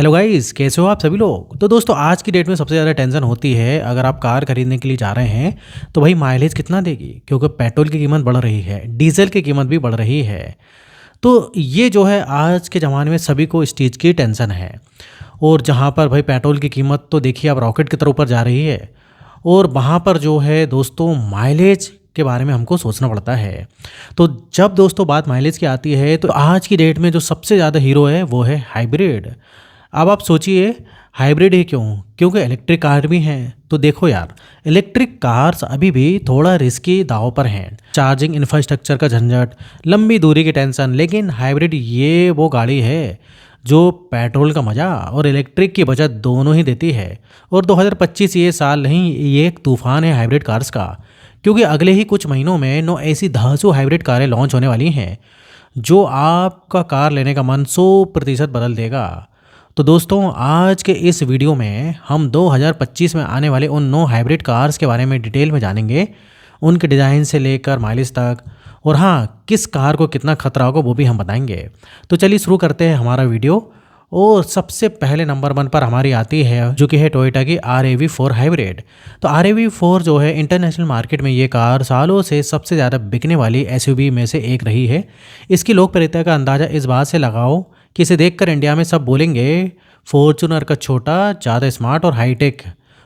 Hello guys, कैसे हो आप सभी लोग। तो दोस्तों, आज की डेट में सबसे ज़्यादा टेंशन होती है अगर आप कार खरीदने के लिए जा रहे हैं तो भाई माइलेज कितना देगी, क्योंकि पेट्रोल की कीमत बढ़ रही है, डीजल की कीमत भी बढ़ रही है। तो ये जो है आज के ज़माने में सभी को इस चीज़ की टेंशन है। और जहाँ पर भाई पेट्रोल की कीमत तो देखिए अब रॉकेट की तरह ऊपर जा रही है, और वहाँ पर जो है दोस्तों माइलेज के बारे में हमको सोचना पड़ता है। तो जब दोस्तों बात माइलेज की आती है तो आज की डेट में जो सबसे ज़्यादा हीरो है वो है हाइब्रिड। अब आप सोचिए, हाइब्रिड ही क्यों? क्योंकि इलेक्ट्रिक कार भी हैं। तो देखो यार, इलेक्ट्रिक कार्स अभी भी थोड़ा रिस्की दाव पर हैं। चार्जिंग इंफ्रास्ट्रक्चर का झंझट, लंबी दूरी की टेंशन, लेकिन हाइब्रिड ये वो गाड़ी है जो पेट्रोल का मज़ा और इलेक्ट्रिक की बचत दोनों ही देती है। और 2025 ये साल नहीं, ये एक तूफान है हाइब्रिड कार्स का। क्योंकि अगले ही कुछ महीनों में 9 ऐसी धांसू हाइब्रिड कारें लॉन्च होने वाली हैं जो आपका कार लेने का मन 100% बदल देगा। तो दोस्तों, आज के इस वीडियो में हम 2025 में आने वाले उन 9 हाइब्रिड कार्स के बारे में डिटेल में जानेंगे, उनके डिज़ाइन से लेकर माइलेज तक, और हाँ, किस कार को कितना खतरा होगा वो भी हम बताएंगे। तो चलिए शुरू करते हैं हमारा वीडियो। और सबसे पहले नंबर 1 पर हमारी आती है जो कि है टोयोटा की RAV4 हाइब्रिड। तो RAV4 जो है इंटरनेशनल मार्केट में ये कार सालों से सबसे ज़्यादा बिकने वाली SUV में से एक रही है। इसकी लोकप्रियता का अंदाज़ा इस बात से लगाओ कि इसे देखकर इंडिया में सब बोलेंगे फॉर्च्यूनर का छोटा, ज़्यादा स्मार्ट और हाईटेक।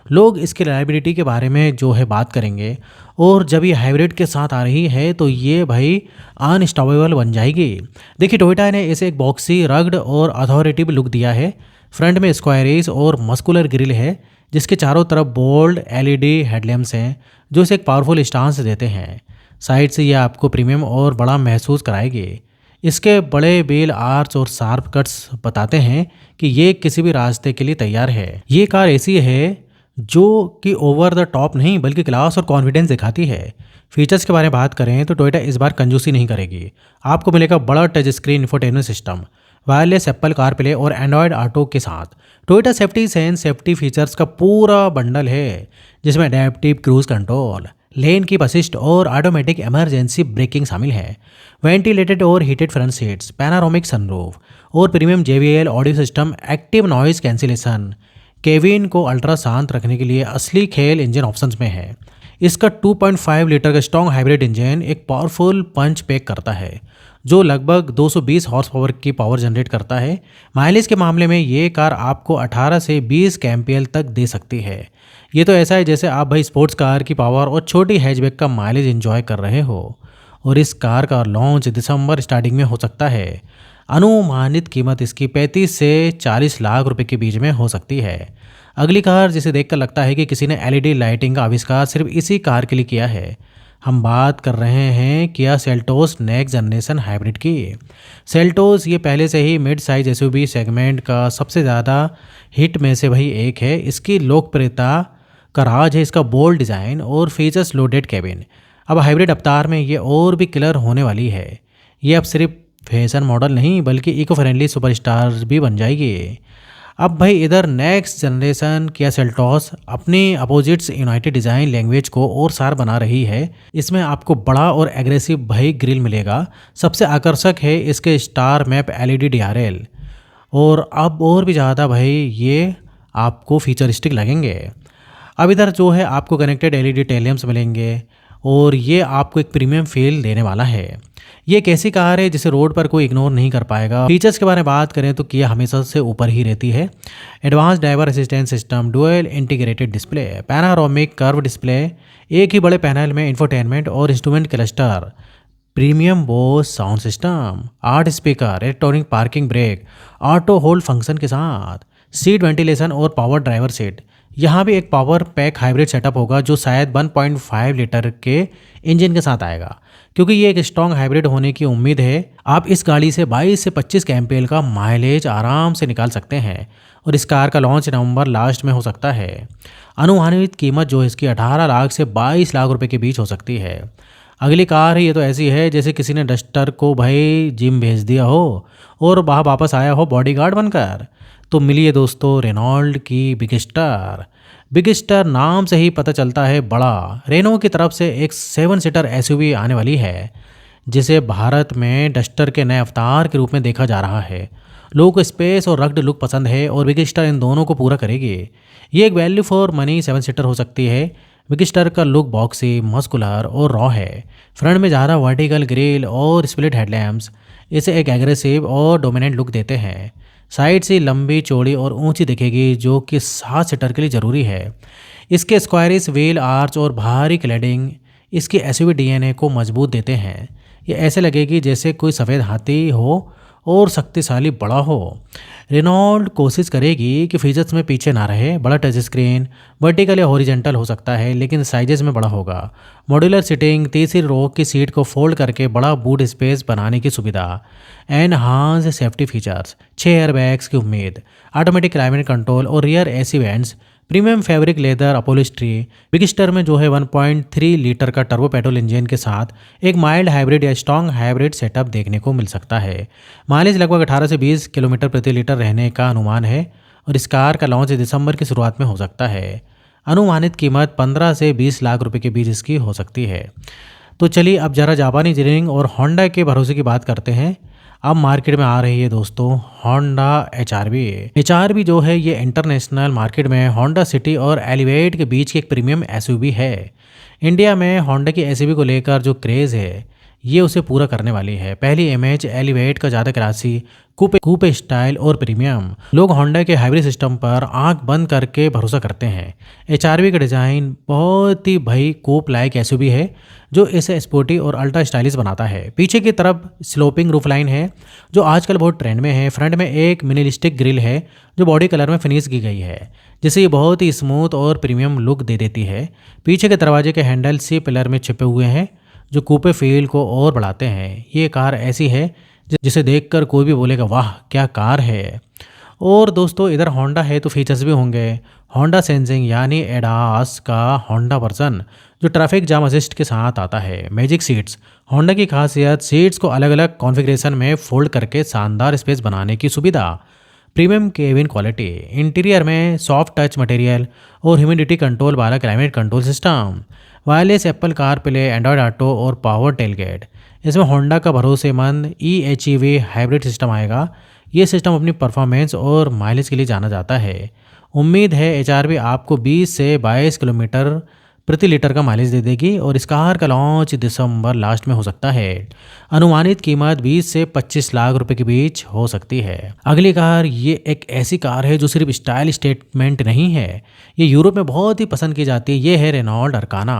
लोग इसकी रिलायबिलिटी के बारे में जो है बात करेंगे। और जब ये हाइब्रिड के साथ आ रही है तो ये भाई अनस्टॉपेबल बन जाएगी। देखिए, टोयोटा ने इसे एक बॉक्सी, रग्ड और अथॉरिटिव लुक दिया है। फ्रंट में स्क्वायरिश और मस्कुलर ग्रिल है, जिसके चारों तरफ बोल्ड LED हेडलैम्प्स हैं जो इसे एक पावरफुल स्टांस देते हैं। साइड से ये आपको प्रीमियम और बड़ा महसूस कराएगी। इसके बड़े बेल आर्च और शार्प कट्स बताते हैं कि ये किसी भी रास्ते के लिए तैयार है। ये कार ऐसी है जो कि ओवर द टॉप नहीं बल्कि क्लास और कॉन्फिडेंस दिखाती है। फीचर्स के बारे में बात करें तो टोयोटा इस बार कंजूसी नहीं करेगी। आपको मिलेगा बड़ा touch screen infotainment system, wireless Apple CarPlay और एंड्रॉयड ऑटो के साथ Toyota Safety Sense safety features का पूरा बंडल है, जिसमें adaptive cruise control, lane keep assist और ऑटोमेटिक इमरजेंसी ब्रेकिंग शामिल है। वेंटिलेटेड और heated front seats, panoramic sunroof और premium JBL audio system, active noise cancellation, cabin को अल्ट्रा शांत रखने के लिए असली खेल इंजन ऑप्शंस में है। इसका 2.5 लीटर का स्ट्रॉन्ग हाइब्रिड इंजन एक पावरफुल पंच पैक करता है जो लगभग 220 हॉर्स पावर की पावर जनरेट करता है। माइलेज के मामले में ये कार आपको 18 से 20 kmpl तक दे सकती है। ये तो ऐसा है जैसे आप भाई स्पोर्ट्स कार की पावर और छोटी हैचबैक का माइलेज एंजॉय कर रहे हो। और इस कार का लॉन्च दिसंबर स्टार्टिंग में हो सकता है। अनुमानित कीमत इसकी 35 से 40 लाख रुपए के बीच में हो सकती है। अगली कार जिसे देखकर लगता है कि किसी ने LED लाइटिंग का आविष्कार सिर्फ इसी कार के लिए किया है, हम बात कर रहे हैं Kia Seltos next generation hybrid की। सेल्टोस ये पहले से ही मिड साइज SUV सेगमेंट का सबसे ज़्यादा हिट में से वही एक है। इसकी लोकप्रियता का राज है इसका बोल्ड डिज़ाइन और फीचर्स लोडेड कैबिन। अब हाइब्रिड अवतार में ये और भी क्लियर होने वाली है। ये अब सिर्फ फैशन मॉडल नहीं बल्कि इको फ्रेंडली सुपरस्टार भी बन जाएगी। अब भाई इधर नेक्स्ट जनरेशन किया सेल्टोस अपनी अपोजिट्स यूनाइटेड डिज़ाइन लैंग्वेज को और सार बना रही है। इसमें आपको बड़ा और एग्रेसिव भाई ग्रिल मिलेगा। सबसे आकर्षक है इसके स्टार मैप LED DRL, और अब और भी ज़्यादा भाई ये आपको फीचरिस्टिक लगेंगे। अब इधर जो है आपको कनेक्टेड LED टेल लैंप्स मिलेंगे और ये आपको एक प्रीमियम फील देने वाला है। ये एक ऐसी कार है जिसे रोड पर कोई इग्नोर नहीं कर पाएगा। फीचर्स के बारे में बात करें तो किया हमेशा से ऊपर ही रहती है। Advance driver assistance system, dual integrated display, panoramic curve display, एक ही बड़े पैनल में इंफोटेनमेंट और instrument cluster, premium Bose sound system, 8 speaker, electronic parking brake, auto hold function के साथ, सीट वेंटिलेशन और पावर ड्राइवर सीट। यहाँ भी एक पावर पैक हाइब्रिड सेटअप होगा जो शायद 1.5 लीटर के इंजन के साथ आएगा। क्योंकि ये एक स्ट्रॉन्ग हाइब्रिड होने की उम्मीद है, आप इस गाड़ी से 22 से 25 kmpl का माइलेज आराम से निकाल सकते हैं। और इस कार का लॉन्च नवंबर लास्ट में हो सकता है। अनुमानित कीमत जो इसकी 18 लाख से 22 लाख रुपए के बीच हो सकती है। अगली कार है, ये तो ऐसी है जैसे किसी ने डस्टर को भाई जिम भेज दिया हो और वहाँ वापस आया हो बॉडीगार्ड बनकर। तो मिलिए दोस्तों रेनॉल्ड की बिगस्टर। बिगस्टर नाम से ही पता चलता है बड़ा। रेनो की तरफ से एक 7 सीटर SUV आने वाली है जिसे भारत में डस्टर के नए अवतार के रूप में देखा जा रहा है। लोगों को स्पेस और रग्ड लुक पसंद है और विगिस्टर इन दोनों को पूरा करेगी। ये एक वैल्यू फॉर मनी 7 सीटर हो सकती है। विगिस्टर का लुक बॉक्सी, मस्कुलर और रॉ है। फ्रंट में ज़्यादा वर्टिकल ग्रिल और स्प्लिट हेडलैम्प्स इसे एक एग्रेसिव और डोमिनेंट लुक देते हैं। साइड से लंबी, चौड़ी और ऊंची दिखेगी, जो कि 7 सीटर के लिए ज़रूरी है। इसके स्क्वायरिश व्हील आर्च और भारी क्लैडिंग इसके एसयूवी डीएनए को मजबूत देते हैं। ये ऐसे लगेगी जैसे कोई सफ़ेद हाथी हो और शक्तिशाली बड़ा हो। रेनॉल्ड कोशिश करेगी कि फीचर्स में पीछे ना रहे। बड़ा टच स्क्रीन वर्टिकल या हॉरिजेंटल हो सकता है, लेकिन साइजेस में बड़ा होगा। मॉड्यूलर सीटिंग, तीसरी रो की सीट को फोल्ड करके बड़ा बूट स्पेस बनाने की सुविधा। एनहांस सेफ्टी फीचर्स, 6 एयरबैग्स की उम्मीद, ऑटोमेटिक क्लाइमेट कंट्रोल और rear AC vents, premium fabric leather upholstery. Bigster में जो है 1.3 लीटर का टर्बो पेट्रोल इंजन के साथ एक माइल्ड हाइब्रिड या स्ट्रॉन्ग हाइब्रिड सेटअप देखने को मिल सकता है। माइलेज लगभग 18 से 20 किलोमीटर प्रति लीटर रहने का अनुमान है और इस कार का लॉन्च दिसंबर की शुरुआत में हो सकता है। अनुमानित कीमत 15 से 20 लाख रुपए के बीच इसकी हो सकती है। तो चलिए अब ज़रा जापानी इंजीनियरिंग और होंडा के भरोसे की बात करते हैं। अब मार्केट में आ रही है दोस्तों होंडा एचआरवी। एचआरवी जो है ये इंटरनेशनल मार्केट में होंडा सिटी और एलिवेट के बीच की एक प्रीमियम एसयूवी है। इंडिया में होंडा की एसयूवी को लेकर जो क्रेज़ है ये उसे पूरा करने वाली है। पहली इमेज एलिवेट का ज़्यादा क्लासी, कूपे कूपे स्टाइल और प्रीमियम। लोग होंडा के हाइब्रिड सिस्टम पर आंख बंद करके भरोसा करते हैं। एचआरवी का डिज़ाइन बहुत ही भाई कूप लाइक एसयूवी है जो इसे स्पोर्टी और अल्ट्रा स्टाइलिश बनाता है। पीछे की तरफ स्लोपिंग रूफ लाइन है जो आजकल बहुत ट्रेंड में है। फ्रंट में एक मिनिमलिस्टिक ग्रिल है जो बॉडी कलर में फिनिश की गई है, जिससे ये बहुत ही स्मूथ और प्रीमियम लुक दे देती है। पीछे के दरवाजे के हैंडल सी पिलर में छिपे हुए हैं जो कूपे फील को और बढ़ाते हैं। ये कार ऐसी है जिसे देखकर कोई भी बोलेगा वाह क्या कार है। और दोस्तों इधर होंडा है तो फीचर्स भी होंगे। होंडा सेंसिंग यानी एडास का होंडा वर्जन जो ट्रैफिक जाम असिस्ट के साथ आता है। मैजिक सीट्स, होंडा की खासियत सीट्स को अलग अलग कॉन्फ़िगरेशन में फोल्ड करके शानदार स्पेस बनाने की सुविधा। प्रीमियम केबिन क्वालिटी, इंटीरियर में सॉफ्ट टच मटेरियल और ह्यूमिडिटी कंट्रोल वाला climate control system. Wireless Apple car play, Android auto और पावर टेलगेट। इसमें होंडा का भरोसेमंद EHEV हाइब्रिड सिस्टम आएगा। ये सिस्टम अपनी परफॉर्मेंस और माइलेज के लिए जाना जाता है। उम्मीद है एचआरवी आपको 20 से 22 किलोमीटर प्रति लीटर का माइलेज दे देगी और इस कार का लॉन्च दिसंबर लास्ट में हो सकता है। अनुमानित कीमत 20 से 25 लाख रुपए के बीच हो सकती है। अगली कार ये एक ऐसी कार है जो सिर्फ स्टाइल स्टेटमेंट नहीं है, ये यूरोप में बहुत ही पसंद की जाती है। ये है रेनॉल्ट अरकाना।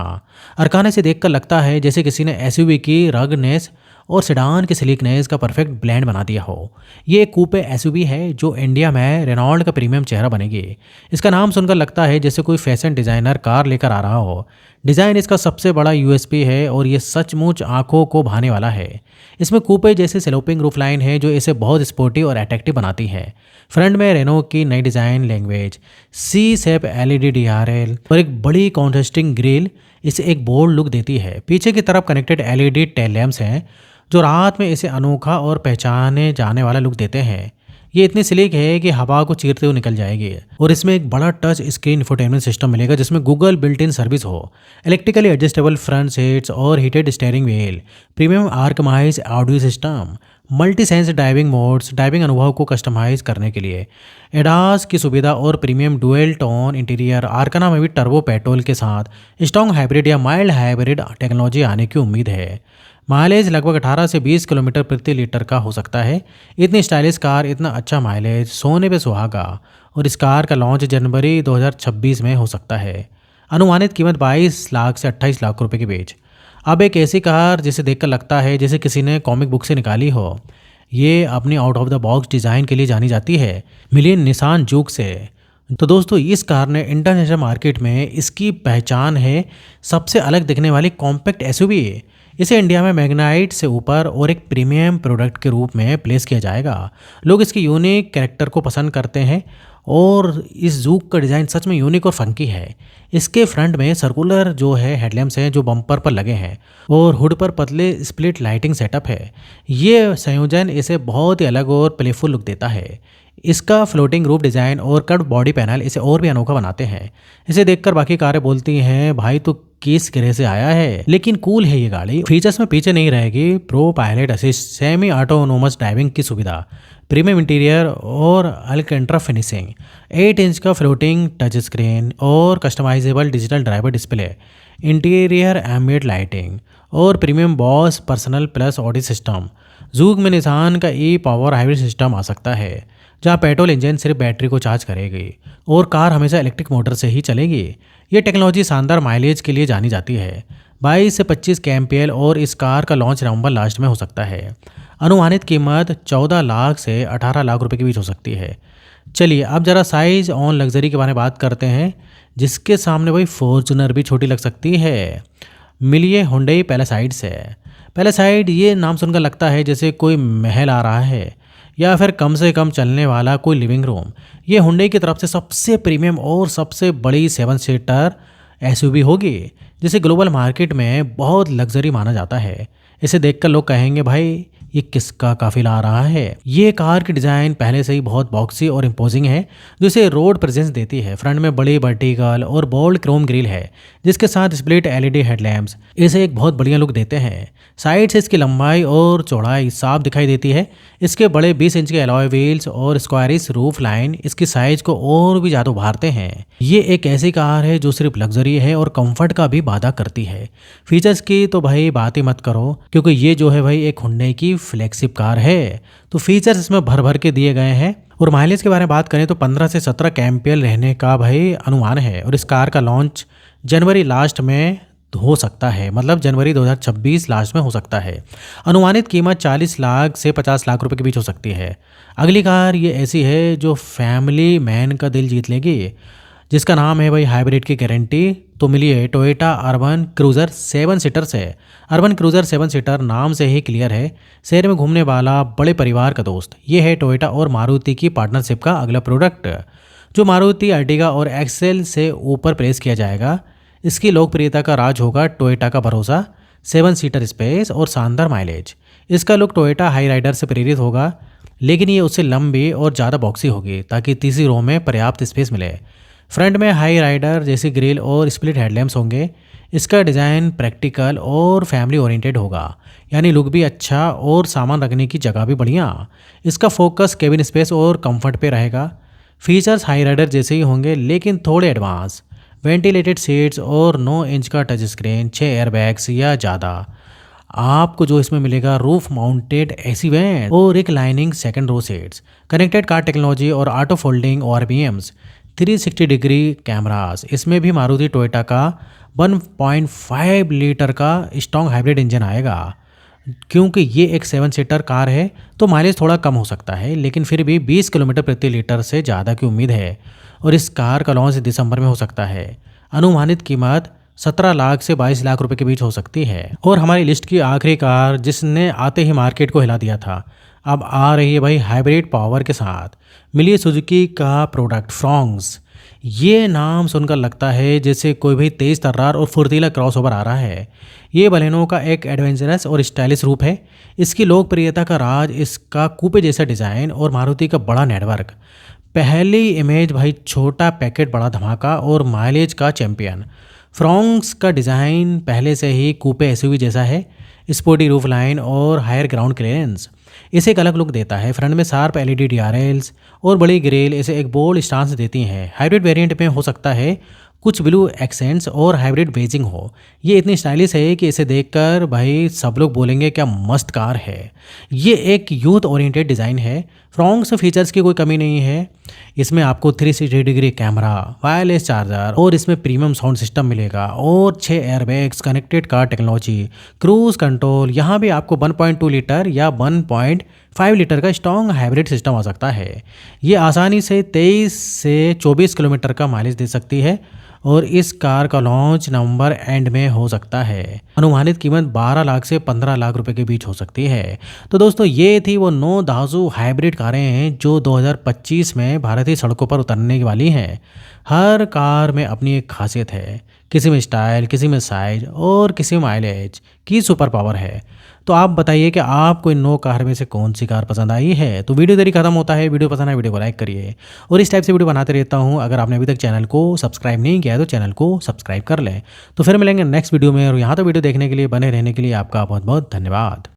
अरकाना से देखकर लगता है जैसे किसी ने एसयूवी की रगनेस और सेडान की स्लीकनेस का परफेक्ट ब्लेंड बना दिया हो। ये एक कूपे एसयूवी है जो इंडिया में रेनॉल्ट का प्रीमियम चेहरा बनेगी। इसका नाम सुनकर लगता है जैसे कोई फैशन डिज़ाइनर कार लेकर आ रहा हो। डिज़ाइन इसका सबसे बड़ा यूएसपी है और ये सचमुच आंखों को भाने वाला है। इसमें कूपे जैसे स्लोपिंग रूफ लाइन है जो इसे बहुत स्पोर्टी और अट्रैक्टिव बनाती है। फ्रंट में रेनो की नई डिज़ाइन लैंग्वेज, सी शेप LED DRL और एक बड़ी कॉन्ट्रास्टिंग ग्रिल इसे एक बोल्ड लुक देती है। पीछे की तरफ कनेक्टेड LED टेल लैम्प्स हैं जो रात में इसे अनोखा और पहचाने जाने वाला लुक देते हैं। ये इतनी स्लीक है कि हवा को चीरते हुए निकल जाएगी और इसमें एक बड़ा टच स्क्रीन इंफोटेनमेंट सिस्टम मिलेगा जिसमें गूगल बिल्ट इन सर्विस हो, इलेक्ट्रिकली एडजस्टेबल फ्रंट सीट्स और heated steering wheel, premium Arkamys audio system, multi sense driving modes, driving अनुभव को कस्टमाइज करने के लिए एडास की सुविधा और प्रीमियम डुअल टोन इंटीरियर। आर्काना में भी टर्बो पेट्रोल के साथ स्ट्रॉन्ग हाइब्रिड या माइल्ड हाइब्रिड टेक्नोलॉजी आने की उम्मीद है। माइलेज लगभग 18 से 20 किलोमीटर प्रति लीटर का हो सकता है। इतनी स्टाइलिश कार, इतना अच्छा माइलेज, सोने पे सुहागा। और इस कार का लॉन्च जनवरी 2026 में हो सकता है। अनुमानित कीमत 22 लाख से 28 लाख रुपए के बीच। अब एक ऐसी कार जिसे देखकर लगता है जैसे किसी ने कॉमिक बुक से निकाली हो। ये अपनी out of the box design के लिए जानी जाती है, मिलियन निसान जूक से। तो दोस्तों इस कार ने इंटरनेशनल मार्केट में इसकी पहचान है सबसे अलग दिखने वाली कॉम्पैक्ट एसयूवी। इसे इंडिया में मैग्नाइट से ऊपर और एक प्रीमियम प्रोडक्ट के रूप में प्लेस किया जाएगा। लोग इसकी यूनिक कैरेक्टर को पसंद करते हैं और इस जूक का डिज़ाइन सच में यूनिक और फंकी है। इसके फ्रंट में सर्कुलर जो है हेडलैम्प्स हैं जो बम्पर पर लगे हैं और हुड पर पतले स्प्लिट लाइटिंग सेटअप है। ये संयोजन इसे बहुत ही अलग और प्लेफुल लुक देता है। इसका फ्लोटिंग रूफ डिज़ाइन और कट बॉडी पैनल इसे और भी अनोखा बनाते हैं। इसे देखकर बाकी कारें बोलती हैं भाई तो किस गिरे से आया है। लेकिन कूल है ये गाड़ी। फीचर्स में पीछे नहीं रहेगी। Pro Pilot assist, semi autonomous driving की सुविधा, प्रीमियम इंटीरियर और अल्केंट्रा फिनिशिंग, 8 इंच का फ्लोटिंग टच स्क्रीन और customisable digital driver display, interior ambient lighting और premium Bose personal plus audio system. Juke में निसान का ई पावर हाइब्रिड सिस्टम आ सकता है, जहां पेट्रोल इंजन सिर्फ बैटरी को चार्ज करेगी और कार हमेशा इलेक्ट्रिक मोटर से ही चलेगी। ये टेक्नोलॉजी शानदार माइलेज के लिए जानी जाती है, 22 से 25 kmpl, और इस कार का लॉन्च नवंबर लास्ट में हो सकता है। अनुमानित कीमत 14 लाख से 18 लाख रुपए के बीच हो सकती है। चलिए अब ज़रा साइज और लग्जरी के बारे में बात करते हैं, जिसके सामने भाई फॉर्च्यूनर भी छोटी लग सकती है। मिलिए हुंडई पैलासाइड से। पैलासाइड ये नाम सुनकर लगता है जैसे कोई महल आ रहा है या फिर कम से कम चलने वाला कोई लिविंग रूम। ये हुंडई की तरफ से सबसे प्रीमियम और सबसे बड़ी 7 सीटर एसयूवी होगी, जिसे ग्लोबल मार्केट में बहुत लग्जरी माना जाता है। इसे देखकर लोग कहेंगे भाई ये किसका काफिला आ रहा है। ये कार की डिज़ाइन पहले से ही बहुत बॉक्सी और इम्पोजिंग है, जो इसे रोड प्रेजेंस देती है। फ्रंट में बड़ी वर्टिकल और बोल्ड क्रोम ग्रिल है, जिसके साथ स्प्लिट एलईडी हेडलैम्प्स इसे एक बहुत बढ़िया लुक देते हैं। साइड से इसकी लंबाई और चौड़ाई साफ दिखाई देती है। इसके बड़े 20 इंच के अलॉय व्हील्स और स्क्वायरिश रूफ लाइन इसकी साइज को और भी ज़्यादा उभारते हैं। ये एक ऐसी कार है जो सिर्फ लग्जरी है और कंफर्ट का भी वादा करती है। फीचर्स की तो भाई बात ही मत करो, क्योंकि ये जो है भाई एक हुंडई की फ्लैगशिप कार है, तो फीचर्स इसमें भर भर के दिए गए हैं। और माइलेज के बारे में बात करें तो 15 से 17 kmpl रहने का भाई अनुमान है, और इस कार का लॉन्च जनवरी लास्ट में हो सकता है, मतलब जनवरी 2026 लास्ट में हो सकता है। अनुमानित कीमत 40 लाख से 50 लाख रुपए के बीच हो सकती है। अगली कार ये ऐसी है जो फैमिली मैन का दिल जीत लेगी, जिसका नाम है भाई हाइब्रिड की गारंटी। तो मिलिए टोयोटा अर्बन क्रूज़र 7 सीटर से। अर्बन क्रूज़र 7 सीटर नाम से ही क्लियर है, शहर में घूमने वाला बड़े परिवार का दोस्त। ये है टोयोटा और मारुति की पार्टनरशिप का अगला प्रोडक्ट, जो मारुति अर्टिगा और एक्सेल से ऊपर प्लेस किया जाएगा। इसकी लोकप्रियता का राज होगा टोयोटा का भरोसा, 7 सीटर स्पेस और शानदार माइलेज। इसका लुक टोयोटा हाई राइडर से प्रेरित होगा, लेकिन ये उससे लंबी और ज़्यादा बॉक्सी होगी, ताकि तीसरी रो में पर्याप्त स्पेस मिले। फ्रंट में हाई राइडर जैसी ग्रिल और स्प्लिट हेडलैम्प्स होंगे। इसका डिज़ाइन प्रैक्टिकल और फैमिली ओरिएंटेड होगा, यानी लुक भी अच्छा और सामान रखने की जगह भी बढ़िया। इसका फोकस केबिन स्पेस और कंफर्ट पे रहेगा। फीचर्स हाई राइडर जैसे ही होंगे, लेकिन थोड़े एडवांस। वेंटिलेटेड सीट्स और 9 इंच का टच स्क्रीन, 6 एयरबैग्स या ज़्यादा। आपको जो इसमें मिलेगा रूफ माउंटेड एसी वेंट और reclining second row seats, connected car technology और auto folding RPMs, 360 degree cameras. इसमें भी मारुति टोयोटा का 1.5 लीटर का स्ट्रॉन्ग हाइब्रिड इंजन आएगा। क्योंकि ये एक 7 सीटर कार है तो माइलेज थोड़ा कम हो सकता है, लेकिन फिर भी 20 किलोमीटर प्रति लीटर से ज़्यादा की उम्मीद है। और इस कार का लॉन्च दिसंबर में हो सकता है। अनुमानित कीमत 17 लाख से 22 लाख रुपए के बीच हो सकती है। और हमारी लिस्ट की आखिरी कार, जिसने आते ही मार्केट को हिला दिया था, अब आ रही है भाई हाइब्रिड पावर के साथ। मिली सुजुकी का प्रोडक्ट फ्रॉन्क्स। ये नाम सुनकर लगता है जैसे कोई भी तेज तर्रार और फुर्तीला क्रॉसओवर आ रहा है। ये बलेनो का एक एडवेंचरस और स्टाइलिश रूप है। इसकी लोकप्रियता का राज इसका कूपे जैसा डिज़ाइन और मारुति का बड़ा नेटवर्क। पहली इमेज भाई छोटा पैकेट बड़ा धमाका और माइलेज का चैंपियन। फ्रॉन्क्स का डिज़ाइन पहले से ही कूपे एसयूवी जैसा है, स्पोर्टी रूफ लाइन और हायर ग्राउंड क्लियरेंस इसे एक अलग लुक देता है। फ्रंट में शार्प एलईडी डीआरएल्स और बड़ी ग्रिल इसे एक बोल्ड स्टांस देती हैं। हाइब्रिड वेरिएंट में हो सकता है कुछ ब्लू एक्सेंट्स और हाइब्रिड बेजिंग हो। ये इतनी स्टाइलिश है कि इसे देखकर भाई सब लोग बोलेंगे क्या मस्त कार है। ये एक यूथ ओरिएंटेड डिज़ाइन है। फ्रॉन्क्स फीचर्स की कोई कमी नहीं है। इसमें आपको 360 डिग्री कैमरा, वायरलेस चार्जर और इसमें प्रीमियम साउंड सिस्टम मिलेगा और 6 airbags, connected car technology, cruise control. यहाँ भी आपको 1.2 लीटर या 1.5 लीटर का स्ट्रॉन्ग हाइब्रिड सिस्टम आ सकता है। ये आसानी से 23 से 24 किलोमीटर का माइलेज दे सकती है और इस कार का लॉन्च नवंबर एंड में हो सकता है। अनुमानित कीमत 12 लाख से 15 लाख रुपए के बीच हो सकती है। तो दोस्तों ये थी वो 9 दाजू हाइब्रिड कारें हैं जो 2025 में भारतीय सड़कों पर उतरने वाली हैं। हर कार में अपनी एक खासियत है, किसी में स्टाइल, किसी में साइज और किसी में माइलेज की सुपर पावर है। तो आप बताइए कि आपको इन 9 कार में से कौन सी कार पसंद आई है। तो वीडियो देरी खत्म होता है। वीडियो पसंद है वीडियो को लाइक करिए और इस टाइप से वीडियो बनाते रहता हूँ। अगर आपने अभी तक चैनल को सब्सक्राइब नहीं किया है तो चैनल को सब्सक्राइब कर लें। तो फिर मिलेंगे नेक्स्ट वीडियो में, और यहाँ तो वीडियो देखने के लिए, बने रहने के लिए आपका बहुत बहुत धन्यवाद।